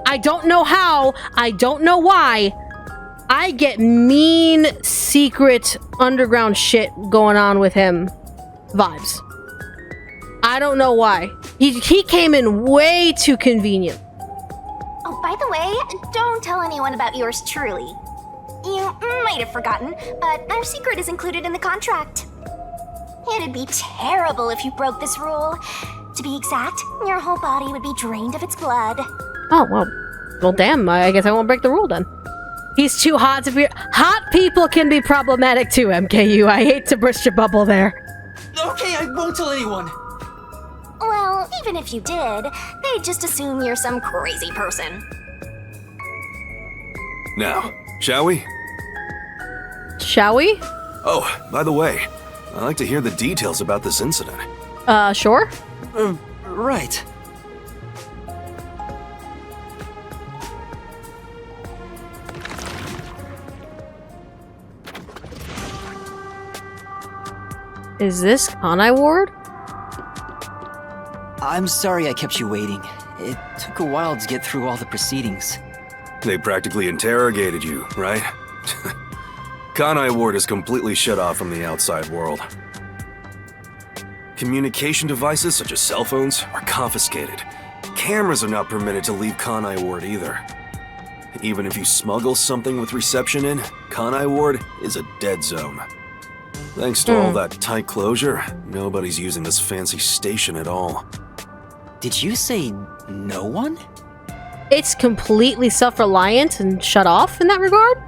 I don't know how. I don't know why. I get mean, secret, underground shit going on with him vibes. I don't know why. He came in way too convenient. Oh, by the way, don't tell anyone about yours truly. You might have forgotten, but our secret is included in the contract. It'd be terrible if you broke this rule. To be exact, your whole body would be drained of its blood. Oh, well, damn, I guess I won't break the rule then. He's too hot to be- Hot people can be problematic too, MKU. I hate to burst your bubble there. Okay, I won't tell anyone. Well, even if you did, they'd just assume you're some crazy person. Now, shall we? Shall we? Oh, by the way, I'd like to hear the details about this incident. Sure? Right. Is this Kanai Ward? I'm sorry I kept you waiting. It took a while to get through all the proceedings. They practically interrogated you, right? Kanai Ward is completely shut off from the outside world. Communication devices such as cell phones are confiscated. Cameras are not permitted to leave Kanai Ward either. Even if you smuggle something with reception in, Kanai Ward is a dead zone. Thanks to all that tight closure, nobody's using this fancy station at all. Did you say no one? It's completely self-reliant and shut off in that regard?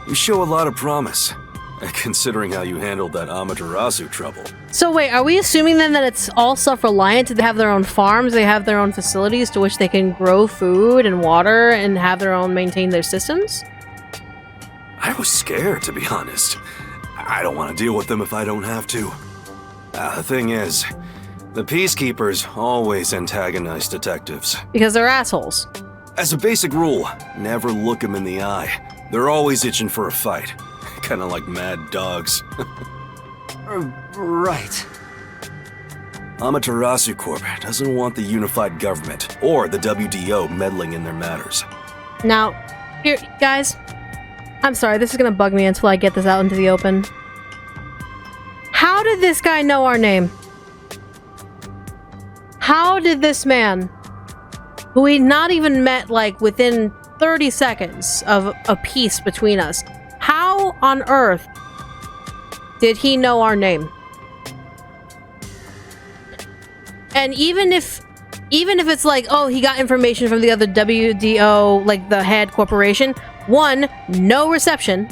You show a lot of promise, considering how you handled that Amaterasu trouble. So wait, are we assuming then that it's all self-reliant? They have their own farms, they have their own facilities to which they can grow food and water and have their own maintain their systems? I was scared, to be honest. I don't want to deal with them if I don't have to. The thing is, the Peacekeepers always antagonize detectives. Because they're assholes. As a basic rule, never look them in the eye. They're always itching for a fight. Kinda like mad dogs. Right. Amaterasu Corp doesn't want the unified government or the WDO meddling in their matters. Now, here, guys, I'm sorry, this is gonna bug me until I get this out into the open. How did this guy know our name? How did this man, who we not even met like within 30 seconds of a peace between us, how on earth did he know our name? And even if it's like, oh, he got information from the other WDO, like the head corporation, one, no reception.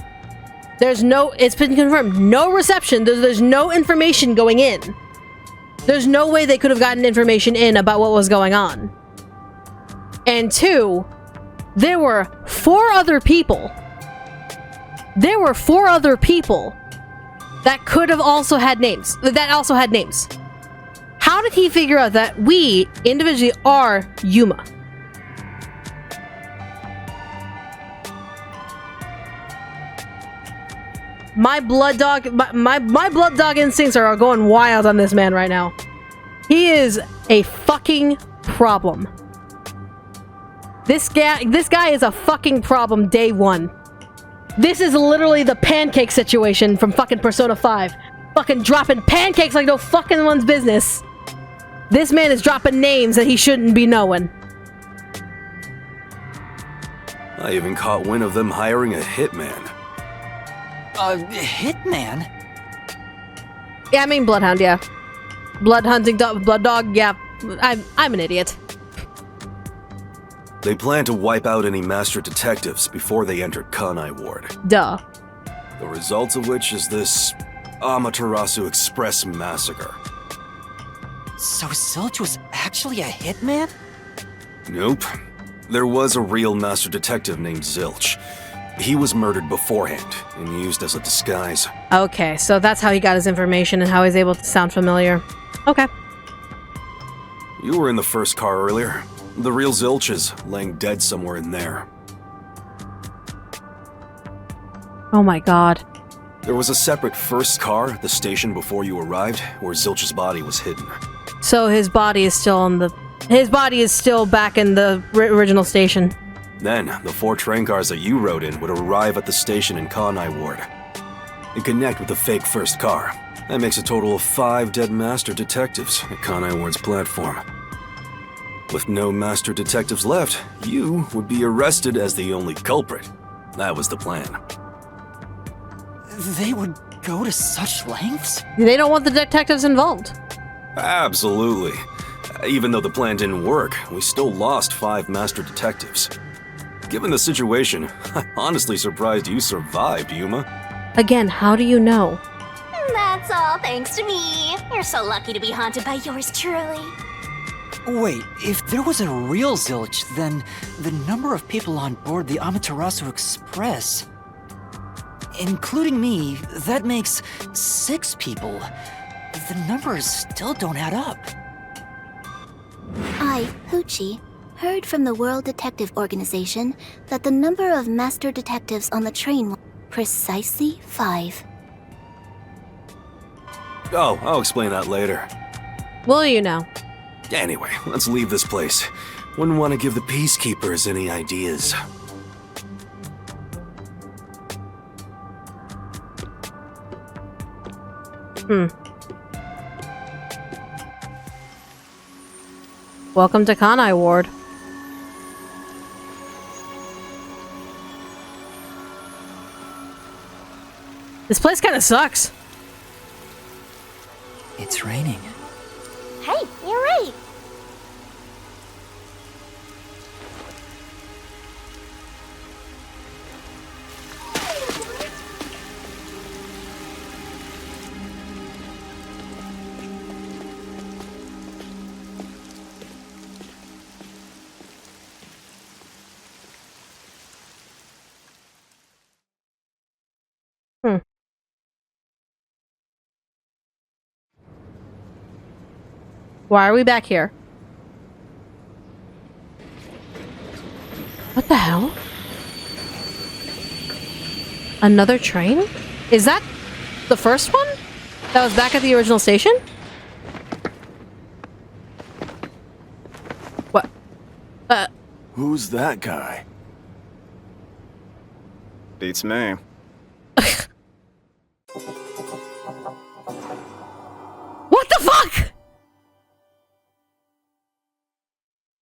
It's been confirmed, no reception. There's no information going in. There's no way they could have gotten information in about what was going on. And two, there were four other people. There were four other people that could have also had names. How did he figure out that we individually are Yuma? My blood dog instincts are going wild on this man right now. He is a fucking problem. This guy is a fucking problem day one. This is literally the pancake situation from fucking Persona 5. Fucking dropping pancakes like no fucking one's business. This man is dropping names that he shouldn't be knowing. I even caught wind of them hiring a hitman. Hitman? Yeah, I mean bloodhound, yeah. Blood hunting dog, blood dog, yeah. I'm an idiot. They plan to wipe out any master detectives before they entered Kanai Ward. Duh. The result of which is this Amaterasu Express massacre. So Zilch was actually a hitman? Nope. There was a real master detective named Zilch. He was murdered beforehand and used as a disguise. Okay, so that's how he got his information and how he's able to sound familiar. Okay. You were in the first car earlier. The real Zilch is laying dead somewhere in there. Oh my god. There was a separate first car at the station before you arrived, where Zilch's body was hidden. So his body is still back in the original station. Then, the 4 train cars that you rode in would arrive at the station in Kanai Ward and connect with the fake first car. That makes a total of 5 dead master detectives at Kanai Ward's platform. With no master detectives left, you would be arrested as the only culprit. That was the plan. They would go to such lengths? They don't want the detectives involved. Absolutely. Even though the plan didn't work, we still lost 5 master detectives. Given the situation, I'm honestly surprised you survived, Yuma. Again, how do you know? That's all thanks to me. You're so lucky to be haunted by yours truly. Wait, if there was a real zilch, then the number of people on board the Amaterasu Express, including me, that makes 6 people. The numbers still don't add up. I, Hoochie, heard from the World Detective Organization that the number of master detectives on the train was precisely 5. Oh, I'll explain that later. Will you now? Anyway, let's leave this place. Wouldn't want to give the peacekeepers any ideas. Welcome to Kanai Ward. This place kind of sucks. It's raining. Hey, you're right. Why are we back here? What the hell? Another train? Is that the first one? That was back at the original station? What? Who's that guy? Beats me. What the fuck?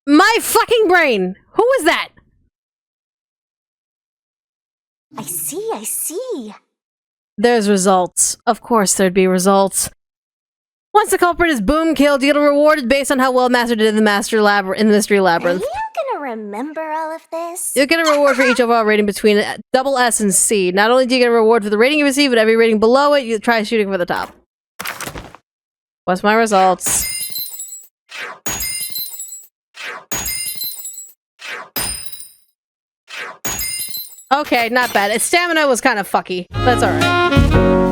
My fucking brain! Who was that? I see. There's results. Of course there'd be results. Once the culprit is boom killed, you get rewarded based on how well mastered it in the mystery Are labyrinth. you gonna remember all of this? You'll get a reward for each overall rating between double S and C. Not only do you get a reward for the rating you receive, but every rating below it, you try shooting for the top. What's my results? Okay, not bad. Its stamina was kind of fucky. That's alright.